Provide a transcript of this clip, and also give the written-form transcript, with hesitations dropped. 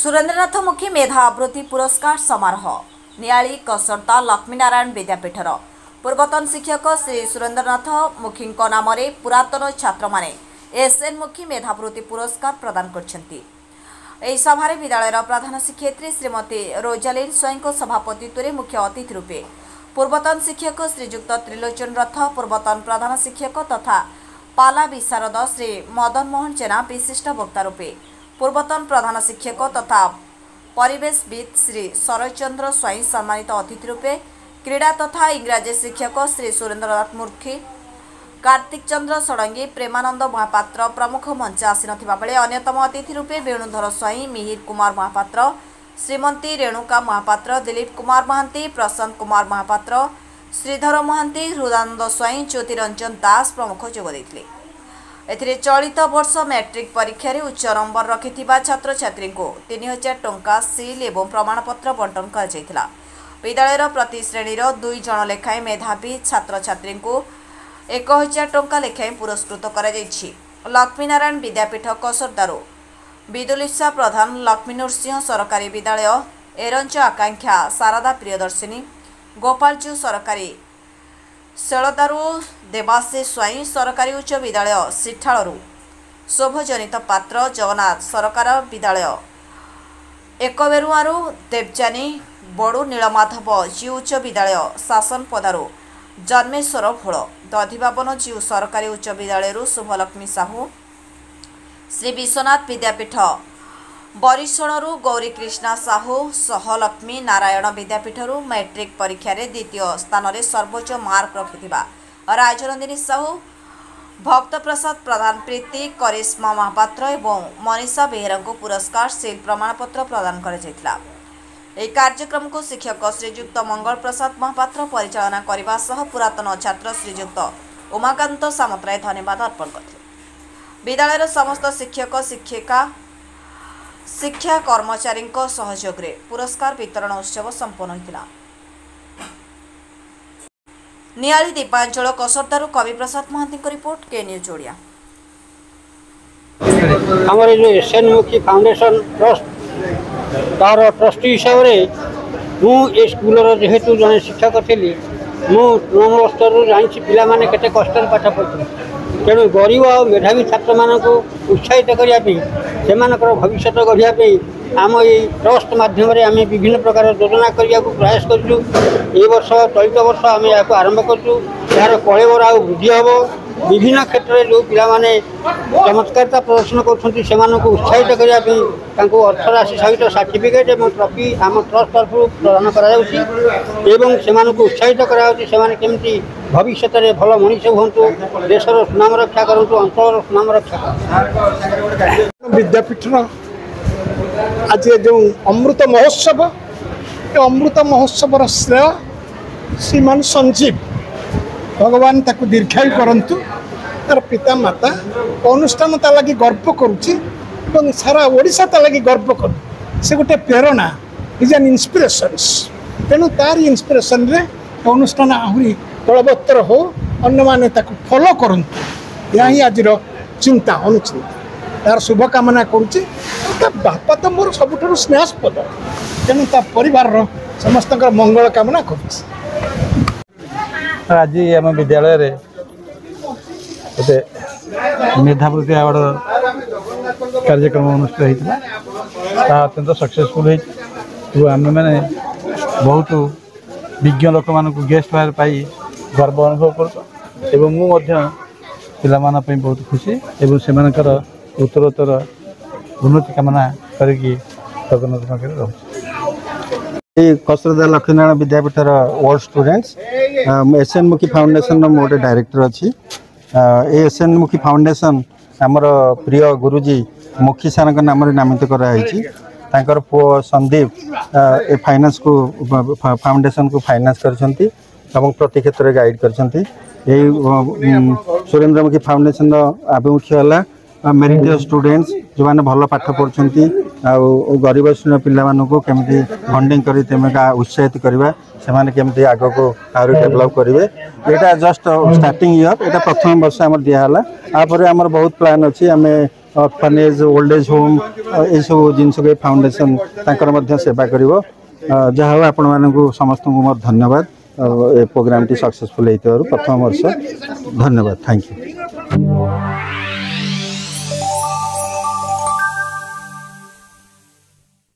सुरेन्द्रनाथ मुखी मेधावृत्ति पुरस्कार समारोह नियाली कसरता लक्ष्मीनारायण विद्यापीठर पूर्वतन शिक्षक श्री सुरेन्द्रनाथ मुखी नाम पुरातन छात्र माने एसएन मुखी मेधावृत्ति पुरस्कार प्रदान करछंती। एही सभारे विद्यालयर प्रधान शिक्षयित्री श्रीमती रोजालीन स्वयं सभापतित्व मुख्य अतिथि रूपे पूर्वतन शिक्षक श्रीजुक्त त्रिलोचन रथ, पूर्वतन प्रधान शिक्षक तथा पाला विशारद श्री मदन मोहन जेना विशिष्ट वक्ता रूपे, पूर्वतन प्रधान शिक्षक तथा परिवेशविद श्री शरदचंद्र स्वाई सम्मानित अतिथि रूपे, क्रीड़ा तथा इंग्राजी शिक्षक श्री सुरेन्द्रनाथ मुखी, कार्तिक चंद्र षडंगी, प्रेमानंद महापात्र प्रमुख मंच आसी नथिबा बेले अन्यतम अतिथि रूपे वेणुधर स्वाई, मिहिर कुमार महापात्र, श्रीमती रेणुका महापात्र, दिलीप कुमार महांती, प्रशांत कुमार महापात्र, श्रीधर महांती, हृदानंद स्वाई, ज्योतिरंजन दास प्रमुख जोग देथिले। एथिरे चलित वर्ष मैट्रिक परीक्षा रे उच्च नंबर रखिथिबा छात्र छात्री को 3000 टंका सील एवं प्रमाणपत्र बंटन कर जायतिला। विद्यालयर प्रति श्रेणी 2 जण लेखाएं मेधावी छात्र छात्री को 1000 टंका लेखाएं पुरस्कृत करा जायछि। लक्ष्मीनारायण विद्यापीठ कसरदारो विदुलिसा प्रधान, लक्ष्मी नरसिंह सरकारी विद्यालय एरंच आकांक्षा शारदा प्रियदर्शिनी, गोपालजू सरकारी शेलदारू देवाशीष स्वाई, सरकारी उच्च विद्यालय सिठालू शोभजनित पात्र, जगन्नाथ सरकार विद्यालय एकबेरुआरू देवजानी, बड़ू नीलमाधव जीव उच्च विद्यालय शासन पदारू जन्मेश्वर भोल, दधिबावन जीव सरकारी उच्च विद्यालय शुभलक्ष्मी साहू, श्री विश्वनाथ विद्यापीठ बरिशणरू गौरी कृष्णा साहू, सहलक्ष्मी नारायण विद्यापीठरू मैट्रिक परीक्षा रे द्वितीय स्थान रे सर्वोच्च मार्क रखिथिबा राजनंदिनी साहू, भक्त प्रसाद प्रधान, प्रीति करिश्मा महापात्र एवं मनीषा बेहेरा को पुरस्कार सील प्रमाणपत्र प्रदान कर जायतिला। एही कार्यक्रम को शिक्षक श्रीजुक्त मंगल प्रसाद महापात्र परिचालना करने सह पुरातन छात्र श्रीजुक्त उमाकांत सामतराय धन्यवाद अर्पण करथिले। विद्यालयर समस्त शिक्षक शिक्षिका शिक्षा कर्मचारी सहयोग रे पुरस्कार वितरण उत्सव संपन्न होइतिला। नियाली दीपांचल कसरदारू कवि प्रसाद महांती को रिपोर्ट, के न्यूज ओडिया। हमारे जो एसएन मुखी फाउंडेशन ट्रस्ट तार ट्रस्टी हिसाब से मुझे स्कूलर जेहेतु जड़े शिक्षक थी मुझ स्तर जानी पिला माने केते कष्ट पाठ पढ़ते, तेणु गरीब और मेधावी छात्र मानक उत्साहित करने से भविष्य गढ़ापी आम ये ट्रस्ट माध्यम आम विभिन्न प्रकार योजना करने को प्रयास करूँ। ये वर्ष चलित वर्ष आम या आरंभ करूँ, यार कलेवर आ वृद्धि हम विभिन्न क्षेत्र में जो पिला माने चमत्कारिता प्रदर्शन कर उत्साहित करने अर्थ राशि सहित सर्टिफिकेट और ट्रॉफी आम ट्रस्ट तरफ प्रदान कर उत्साहित करमती भविष्य में भल मनीष हूँ, देशर सुनाम रक्षा करूँ, अंचल सुनाम रक्षा कर। विद्यापीठ आज जो अमृत महोत्सव अमृत महोत्सव श्रेय श्रीमान संजीव भगवान ताकू दीर्घायु करंतु, तार पिता माता अनुष्ठान ता लगी गर्व करुच्ची, सारा ओडिशा ता लगी गर्व कर, से गोटे प्रेरणा इज एन इंस्पिरेशंस। तेणु तार इंस्पिरेशन रे अनुष्ठान आहरी बलवत्तर हो, अन्य माने ताकू फॉलो करंतु, या ही आज चिंता अनुचिंता तार शुभकामना करुच्ची। बापा तो मोर सबुठ स्नेहास्पद, तेणु ता परिवार समस्त मंगल कामना करुच्ची। आज आम विद्यालय गोटे मेधावृत्ति अवार्ड कार्यक्रम अनुष्ठित होता, अत्यंत सक्सेसफुल हो। आम मैंने बहुत विज्ञ लोक मान गेस्ट भाव पाई गर्व अनुभव कर पिला बहुत खुशी एवं से उत्तरोत्तर उन्नति कामना करी जगन्नाथ पाखे रह कसरदा लक्ष्मीनारायण विद्यापीठर वर्ल्ड स्टूडेंट्स एसएन मुखी फाउंडेशन मोटे डायरेक्टर अच्छी। एसएन मुखी फाउंडेशन आमर प्रिय गुरुजी मुखी सार नाम नामित कराई, पुओ संदीप ए फाइनेंस को फाउंडेशन को फाइनेंस करछंती एवं प्रति क्षेत्र में गाइड करछंती। सुरेन्द्र मुखी फाउंडेशन आभिमुख्य है मेरिटियस स्टूडेंट्स जो मैंने भल पाठ पढ़ुंट गरीब श्रेणी पिला केमी फंडिंग कर उत्साहित करवा से केमती आग को आहरी डेभलप करेंगे। यहाँ जस्ट स्टार्टिंग ईयर, यहाँ प्रथम वर्ष आम दिहला, आपर आमर बहुत प्लान अच्छी। आम अर्फनेज ओल्ड एज होम ये सब जिनस को फाउंडेशन तांकर मध्य सेवा करिवो जहाँ हो आपण मानकु समस्त को मत धन्यवाद ए प्रोग्राम टी सक्सेसफुल होइतबारु प्रथम वर्ष धन्यवाद थैंक यू।